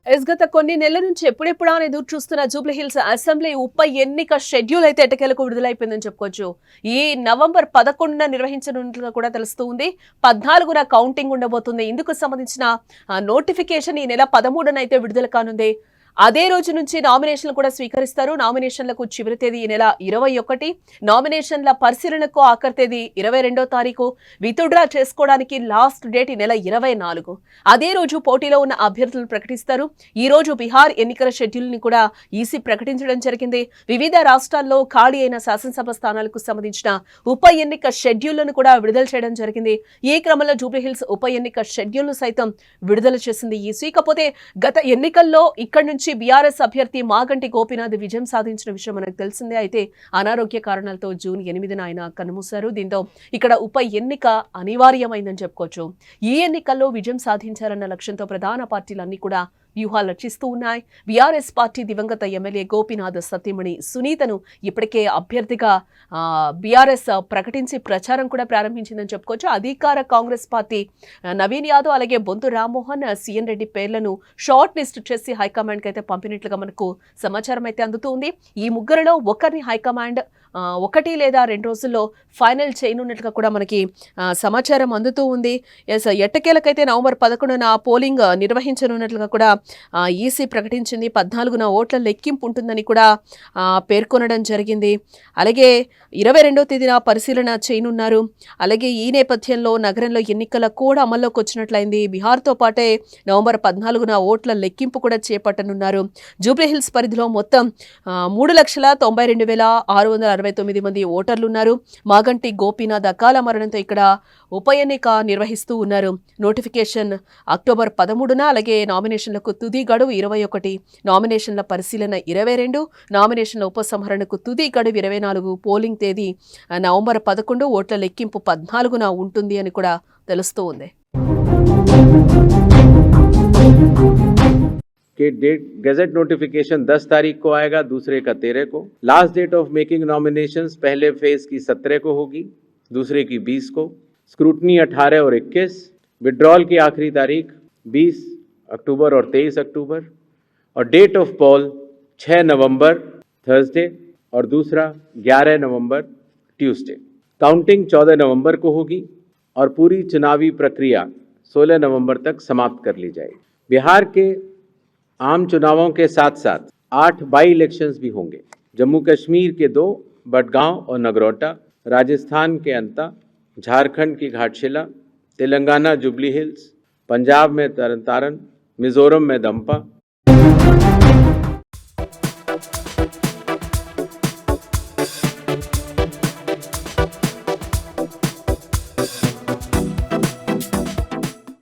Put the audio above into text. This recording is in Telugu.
గత కొన్ని నెలల నుంచి ఎప్పుడెప్పుడా అని ఎదురు చూస్తున్న జూబ్లీహిల్స్ అసెంబ్లీ ఉప ఎన్నిక షెడ్యూల్ అయితే ఎట్టకేలకు విడుదలైపోయిందని చెప్పుకోవచ్చు. ఈ నవంబర్ 11న నిర్వహించనున్నట్లుగా కూడా తెలుస్తుంది. 14న కౌంటింగ్ ఉండబోతుంది. ఇందుకు సంబంధించిన నోటిఫికేషన్ ఈ నెల 13న అయితే విడుదల కానుంది. అదే రోజు నుంచి నామినేషన్లు కూడా స్వీకరిస్తారు. నామినేషన్లకు చివరి తేదీ ఈ నెల 21, నామినేషన్ల పరిశీలనకు ఆఖరి తేదీ 22వ తారీఖు, విత్డ్రా చేసుకోవడానికి లాస్ట్ డేట్ ఈ నెల 24. అదే రోజు పోటీలో ఉన్న అభ్యర్థులను ప్రకటిస్తారు. ఈ రోజు బీహార్ ఎన్నికల షెడ్యూల్ ని కూడా ఈసీ ప్రకటించడం జరిగింది. వివిధ రాష్ట్రాల్లో ఖాళీ అయిన శాసనసభ స్థానాలకు సంబంధించిన ఉప ఎన్నిక షెడ్యూళ్లను కూడా విడుదల చేయడం జరిగింది. ఈ క్రమంలో జూబ్లీహిల్స్ ఉప ఎన్నిక షెడ్యూల్ ను సైతం విడుదల చేసింది ఈసీ. కాకపోతే గత ఎన్నికల్లో ఇక్కడి నుంచి బీఆర్ఎస్ అభ్యర్థి మాగంటి గోపీనాథ్ విజయం సాధించిన విషయం మనకు తెలిసిందే. అయితే అనారోగ్య కారణాలతో జూన్ 8న ఆయన కన్నుమూశారు. దీంతో ఇక్కడ ఉప ఎన్నిక అనివార్యమైందని చెప్పుకోవచ్చు. ఈ ఎన్నికల్లో విజయం సాధించాలన్న లక్ష్యంతో ప్రధాన పార్టీలన్నీ కూడా వ్యూహాలు రచిస్తూ ఉన్నాయి. బీఆర్ఎస్ పార్టీ దివంగత ఎమ్మెల్యే గోపీనాథ్ సతీమణి సునీతను ఇప్పటికే అభ్యర్థిగా బీఆర్ఎస్ ప్రకటించి ప్రచారం కూడా ప్రారంభించిందని చెప్పుకోవచ్చు. అధికార కాంగ్రెస్ పార్టీ నవీన్ యాదవ్ అలాగే బొంతు రామ్మోహన్, సీఎన్ రెడ్డి పేర్లను షార్ట్ లిస్ట్ చేసి హైకమాండ్కి అయితే పంపినట్లుగా మనకు సమాచారం అయితే అందుతుంది. ఈ ముగ్గురులో ఒకరిని హైకమాండ్ 1 లేదా 2 రోజుల్లో ఫైనల్ చేయనున్నట్లుగా కూడా మనకి సమాచారం అందుతూ ఉంది. ఎట్టకేలకైతే నవంబర్ 11న పోలింగ్ నిర్వహించనున్నట్లుగా కూడా ఈసీ ప్రకటించింది. 14న ఓట్ల లెక్కింపు ఉంటుందని కూడా పేర్కొనడం జరిగింది. అలాగే 22వ తేదీన పరిశీలన చేయనున్నారు. అలాగే ఈ నేపథ్యంలో నగరంలో ఎన్నికల కోడ్ అమల్లోకి వచ్చినట్లయింది. బీహార్తో పాటే నవంబర్ 14న ఓట్ల లెక్కింపు కూడా చేపట్టనున్నారు. జూబ్లీహిల్స్ పరిధిలో మొత్తం 3,92,669 మంది ఓటర్లున్నారు. మాగంటి గోపీనాథ్ అకాల మరణంతో ఇక్కడ ఉప ఎన్నిక నిర్వహిస్తూ ఉన్నారు. నోటిఫికేషన్ అక్టోబర్ 13న, అలాగే నామినేషన్లకు తుది గడువు 21, నామినేషన్ల పరిశీలన 22, నామినేషన్ల ఉపసంహరణకు తుది గడువు 24, పోలింగ్ తేదీ నవంబర్ 11, ఓట్ల లెక్కింపు 14న ఉంటుంది అని కూడా తెలుస్తూ ఉంది. कि गैजेट नोटिफिकेशन 10 तारीख को आएगा, दूसरे का 13 को। Last date of making nominations पहले फेज की 17 को होगी, दूसरे की 20 को। स्क्रूटनी 18 और 21। विड्रॉल की आखिरी तारीख 20 अक्टूबर और 23 अक्टूबर। और डेट ऑफ पोल 6 नवंबर थर्सडे और दूसरा 11 नवंबर ट्यूसडे। काउंटिंग 14 नवंबर को होगी और पूरी चुनावी प्रक्रिया 16 नवंबर तक समाप्त कर ली जाएगी। बिहार के आम चुनावों के साथ साथ 8 बाई इलेक्शंस भी होंगे। जम्मू कश्मीर के 2, बडगांव और नगरोटा, राजस्थान के अंता, झारखंड की घाटशिला, तेलंगाना जुबली हिल्स, पंजाब में तरन तारन, मिजोरम में दंपा।